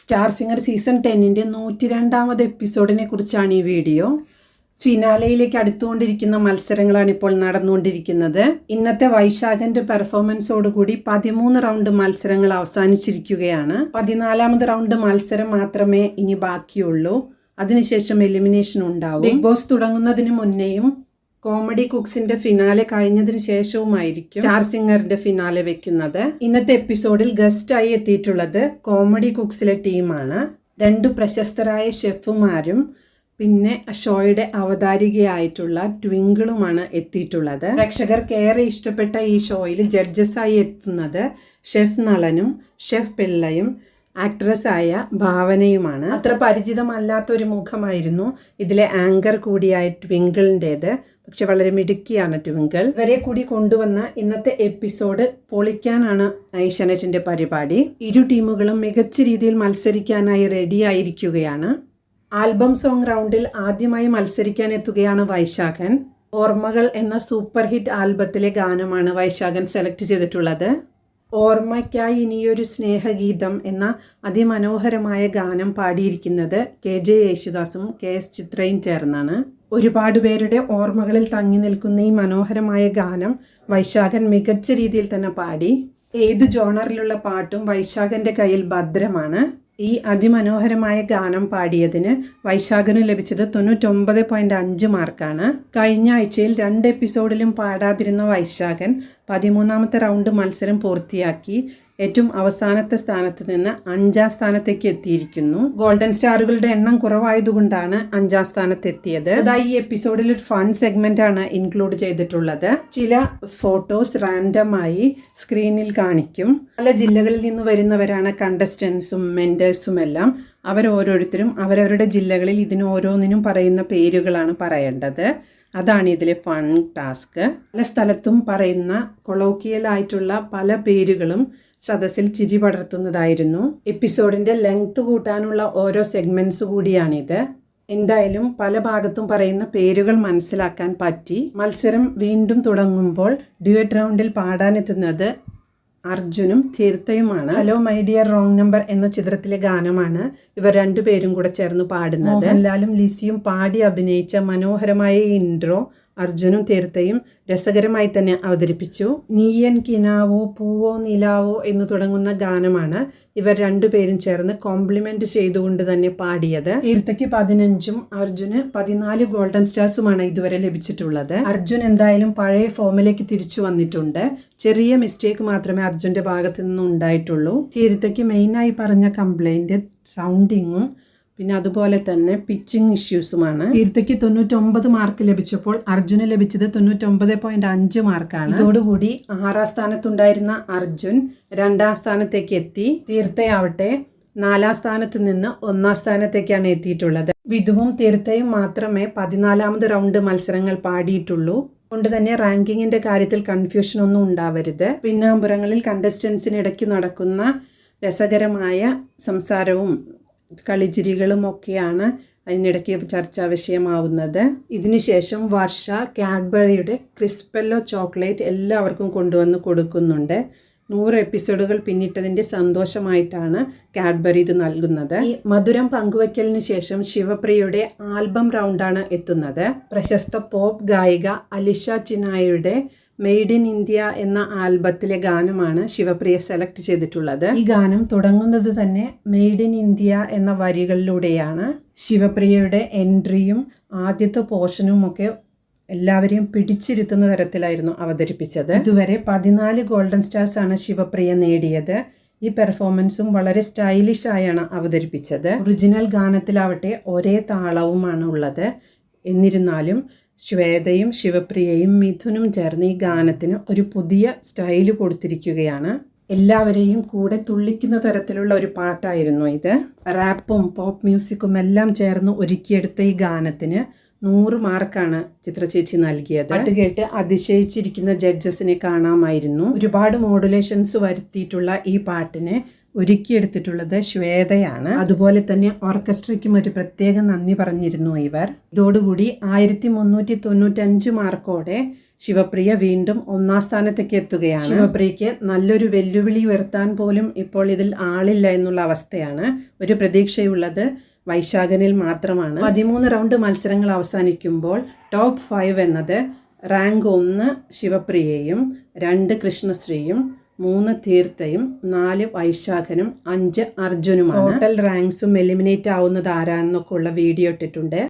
Star singer season 10ന്റെ 102ാമത് എപ്പിസോഡിനെ കുറിച്ചാണ് ഈ video. ഫിനാലയിലേക്ക് അടുത്തുകൊണ്ടിരിക്കുന്ന മത്സരങ്ങളാണ് ഇപ്പോൾ നടന്നുകൊണ്ടിരിക്കുന്നത്. ഇന്നത്തെ വൈശാഖന്റെ പെർഫോമൻസോടുകൂടി 13 റൗണ്ട് മത്സരങ്ങൾ അവസാനിച്ചിരിക്കുകയാണ്. 14ാമത് റൗണ്ട് മത്സരം മാത്രമേ ഇനി ബാക്കിയുള്ളൂ. അതിനുശേഷം എലിമിനേഷൻ ഉണ്ടാവും. ബിഗ് ബോസ് തുടങ്ങുന്നതിന് മുന്നേയും കോമഡി കുക്സിന്റെ ഫിനാലെ കഴിഞ്ഞതിന് ശേഷവുമായിരിക്കും സ്റ്റാർ സിംഗറിന്റെ ഫിനാലെ വെക്കുന്നത്. ഇന്നത്തെ എപ്പിസോഡിൽ ഗസ്റ്റായി എത്തിയിട്ടുള്ളത് കോമഡി കുക്സിലെ ടീമാണ്. 2 പ്രശസ്തരായ ഷെഫുമാരും പിന്നെ ഷോയുടെ അവതാരികയായിട്ടുള്ള ട്വിങ്കിളുമാണ് എത്തിയിട്ടുള്ളത്. പ്രേക്ഷകർക്ക് ഏറെ ഇഷ്ടപ്പെട്ട ഈ ഷോയിൽ ജഡ്ജസായി എത്തുന്നത് ഷെഫ് നളനും ഷെഫ് പിള്ളയും ആക്ട്രസ്സായ ഭാവനയുമാണ്. അത്ര പരിചിതമല്ലാത്തൊരു മുഖമായിരുന്നു ഇതിലെ ആങ്കർ കൂടിയായ ട്വിങ്കിളിൻ്റേത്. പക്ഷെ വളരെ മിടുക്കിയാണ് ട്വിങ്കിൾ. ഇവരെ കൂടി കൊണ്ടുവന്ന ഇന്നത്തെ എപ്പിസോഡ് പൊളിക്കാനാണ് ഏഷ്യാനെറ്റിന്റെ പരിപാടി. ഇരു ടീമുകളും മികച്ച രീതിയിൽ മത്സരിക്കാനായി റെഡി ആയിരിക്കുകയാണ്. ആൽബം സോങ് റൗണ്ടിൽ ആദ്യമായി മത്സരിക്കാൻ എത്തുകയാണ് വൈശാഖൻ. ഓർമ്മകൾ എന്ന സൂപ്പർ ഹിറ്റ് ആൽബത്തിലെ ഗാനമാണ് വൈശാഖൻ സെലക്ട് ചെയ്തിട്ടുള്ളത്. ഓർമ്മയ്ക്കായി ഇനിയൊരു സ്നേഹഗീതം എന്ന അതിമനോഹരമായ ഗാനം പാടിയിരിക്കുന്നത് KJ യേശുദാസും KS ചിത്രയും ചേർന്നാണ്. ഒരുപാട് പേരുടെ ഓർമ്മകളിൽ തങ്ങി നിൽക്കുന്ന ഈ മനോഹരമായ ഗാനം വൈശാഖൻ മികച്ച രീതിയിൽ തന്നെ പാടി. ഏത് ജോണറിലുള്ള പാട്ടും വൈശാഖന്റെ കയ്യിൽ ഭദ്രമാണ്. ഈ അതിമനോഹരമായ ഗാനം പാടിയതിന് വൈശാഖന് ലഭിച്ചത് 99.5 മാർക്കാണ്. കഴിഞ്ഞ ആഴ്ചയിൽ 2 എപ്പിസോഡിലും പാടാതിരുന്ന വൈശാഖൻ 13ാമത്തെ റൗണ്ട് മത്സരം പൂർത്തിയാക്കി ഏറ്റവും അവസാനത്തെ സ്ഥാനത്ത് നിന്ന് 5ാം സ്ഥാനത്തേക്ക് എത്തിയിരിക്കുന്നു. ഗോൾഡൻ സ്റ്റാറുകളുടെ എണ്ണം കുറവായതുകൊണ്ടാണ് 5ാം സ്ഥാനത്തെത്തിയത്. അതായത് ഈ എപ്പിസോഡിൽ ഒരു ഫൺ സെഗ്മെന്റ് ആണ് ഇൻക്ലൂഡ് ചെയ്തിട്ടുള്ളത്. ചില ഫോട്ടോസ് റാൻഡമായി സ്ക്രീനിൽ കാണിക്കും. പല ജില്ലകളിൽ നിന്ന് വരുന്നവരാണ് കണ്ടസ്റ്റൻസും മെന്റേഴ്സും എല്ലാം. ഓരോരുത്തരും അവരവരുടെ ജില്ലകളിൽ ഇതിന് ഓരോന്നിനും പറയുന്ന പേരുകളാണ് പറയേണ്ടത്. അതാണ് ഇതിലെ ഫൺ ടാസ്ക്. പല സ്ഥലത്തും പറയുന്ന കൊളോക്കിയലായിട്ടുള്ള പല പേരുകളും സദസ്സിൽ ചിരി പടർത്തുന്നതായിരുന്നു. എപ്പിസോഡിന്റെ ലെങ്ത് കൂട്ടാനുള്ള ഓരോ സെഗ്മെന്റ്സ് കൂടിയാണിത്. എന്തായാലും പല ഭാഗത്തും പറയുന്ന പേരുകൾ മനസ്സിലാക്കാൻ പറ്റി. മത്സരം വീണ്ടും തുടങ്ങുമ്പോൾ ഡ്യുവറ്റ് റൗണ്ടിൽ പാടാനെത്തുന്നത് അർജുനും തീർത്ഥയുമാണ്. Hello my dear wrong number എന്ന ചിത്രത്തിലെ ഗാനമാണ് ഇവർ 2 പേരും കൂടെ ചേർന്ന് പാടുന്നത്. മോഹൻലാലും ലിസിയും പാടി അഭിനയിച്ച മനോഹരമായ ഇൻട്രോ അർജുനും തീർത്ഥയും രസകരമായി തന്നെ അവതരിപ്പിച്ചു. നീയൻ കിനാവോ പൂവോ നിലാവോ എന്ന് തുടങ്ങുന്ന ഗാനമാണ് ഇവർ 2 പേരും ചേർന്ന് കോംപ്ലിമെന്റ് ചെയ്തുകൊണ്ട് തന്നെ പാടിയത്. തീർത്ഥയ്ക്ക് 15ഉം അർജുന് 14 ഗോൾഡൻ സ്റ്റാർസുമാണ് ഇതുവരെ ലഭിച്ചിട്ടുള്ളത്. അർജുൻ എന്തായാലും പഴയ ഫോമിലേക്ക് തിരിച്ചു വന്നിട്ടുണ്ട്. ചെറിയ മിസ്റ്റേക്ക് മാത്രമേ അർജുന്റെ ഭാഗത്തു നിന്നും ഉണ്ടായിട്ടുള്ളൂ. തീർത്ഥയ്ക്ക് മെയിനായി പറഞ്ഞ കംപ്ലൈന്റ് സൗണ്ടിങ്ങും പിന്നെ അതുപോലെ തന്നെ പിച്ചിങ് ഇഷ്യൂസുമാണ്. തീർത്ഥയ്ക്ക് 99 മാർക്ക് ലഭിച്ചപ്പോൾ അർജുന് ലഭിച്ചത് 99.5 മാർക്കാണ്. ഇതോടുകൂടി 6ാം സ്ഥാനത്തുണ്ടായിരുന്ന അർജുൻ 2ാം സ്ഥാനത്തേക്ക് എത്തി. തീർത്ഥയാവട്ടെ 4ാം സ്ഥാനത്ത് നിന്ന് 1ാം സ്ഥാനത്തേക്കാണ് എത്തിയിട്ടുള്ളത്. വിധുവും തീർത്ഥയും മാത്രമേ 14ാമത് റൗണ്ട് മത്സരങ്ങൾ പാടിയിട്ടുള്ളൂ. കൊണ്ട് തന്നെ റാങ്കിങ്ങിന്റെ കാര്യത്തിൽ കൺഫ്യൂഷൻ ഒന്നും ഉണ്ടാവരുത്. പിന്നാമ്പുറങ്ങളിൽ കണ്ടസ്റ്റൻസിനിടയ്ക്ക് നടക്കുന്ന രസകരമായ സംസാരവും കളിച്ചിരികളും ഒക്കെയാണ് അതിനിടയ്ക്ക് ചർച്ചാ വിഷയമാവുന്നത്. ഇതിനുശേഷം വർഷ കാഡ്ബറിയുടെ ക്രിസ്പെല്ലോ ചോക്ലേറ്റ് എല്ലാവർക്കും കൊണ്ടുവന്ന് കൊടുക്കുന്നുണ്ട്. 100 എപ്പിസോഡുകൾ പിന്നിട്ടതിൻ്റെ സന്തോഷമായിട്ടാണ് കാഡ്ബറി ഇത് നൽകുന്നത്. ഈ മധുരം പങ്കുവയ്ക്കലിന് ശേഷം ശിവപ്രിയയുടെ ആൽബം റൗണ്ടാണ് എത്തുന്നത്. പ്രശസ്ത പോപ്പ് ഗായിക അലിഷ ചിനായയുടെ മെയ്ഡ് ഇൻ ഇന്ത്യ എന്ന ആൽബത്തിലെ ഗാനമാണ് ശിവപ്രിയ സെലക്ട് ചെയ്തിട്ടുള്ളത്. ഈ ഗാനം തുടങ്ങുന്നത് തന്നെ മെയ്ഡ് ഇൻ ഇന്ത്യ എന്ന വരികളിലൂടെയാണ്. ശിവപ്രിയയുടെ എൻട്രിയും ആദ്യത്തെ പോർഷനും ഒക്കെ എല്ലാവരെയും പിടിച്ചിരുത്തുന്ന തരത്തിലായിരുന്നു അവതരിപ്പിച്ചത്. ഇതുവരെ 14 ഗോൾഡൻ സ്റ്റാർസ് ആണ് ശിവപ്രിയ നേടിയത്. ഈ പെർഫോമൻസും വളരെ സ്റ്റൈലിഷ് ആയാണ് അവതരിപ്പിച്ചത്. ഒറിജിനൽ ഗാനത്തിലാവട്ടെ ഒരേ താളവുമാണ് ഉള്ളത്. എന്നിരുന്നാലും ശ്വേതയും ശിവപ്രിയയും മിഥുനും ചേർന്ന് ഈ ഗാനത്തിന് ഒരു പുതിയ സ്റ്റൈല് കൊടുത്തിരിക്കുകയാണ്. എല്ലാവരെയും കൂടെ തുള്ളിക്കുന്ന തരത്തിലുള്ള ഒരു പാട്ടായിരുന്നു ഇത്. റാപ്പും പോപ്പ് മ്യൂസിക്കും എല്ലാം ചേർന്ന് ഒരുക്കിയെടുത്ത ഈ ഗാനത്തിന് 100 മാർക്കാണ് ചിത്രചേച്ചി നൽകിയത്. പാട്ട് കേട്ട് അതിശയിച്ചിരിക്കുന്ന ജഡ്ജസിനെ കാണാമായിരുന്നു. ഒരുപാട് മോഡുലേഷൻസ് വരുത്തിയിട്ടുള്ള ഈ പാട്ടിനെ ഒരുക്കിയെടുത്തിട്ടുള്ളത് ശ്വേതയാണ്. അതുപോലെ തന്നെ ഓർക്കസ്ട്രയ്ക്കും ഒരു പ്രത്യേക നന്ദി പറഞ്ഞിരുന്നു ഇവർ. ഇതോടുകൂടി 1395 മാർക്കോടെ ശിവപ്രിയ വീണ്ടും 1ാം സ്ഥാനത്തേക്ക് എത്തുകയാണ്. ശിവപ്രിയയ്ക്ക് നല്ലൊരു വെല്ലുവിളി ഉയർത്താൻ പോലും ഇപ്പോൾ ഇതിൽ ആളില്ല എന്നുള്ള അവസ്ഥയാണ്. ഒരു പ്രതീക്ഷയുള്ളത് വൈശാഖനിൽ മാത്രമാണ്. 13 റൗണ്ട് മത്സരങ്ങൾ അവസാനിക്കുമ്പോൾ ടോപ്പ് 5 എന്നത് റാങ്ക് 1 ശിവപ്രിയയും, 2 കൃഷ്ണശ്രീയും, 3 തീർത്ഥയും, 4 വൈശാഖനും, 5 അർജുനുമാണ്. ടോട്ടൽ റാങ്ക്സും എലിമിനേറ്റ് ആവുന്നത് ആരാന്നൊക്കെ ഉള്ള വീഡിയോ ഇട്ടിട്ടുണ്ട്.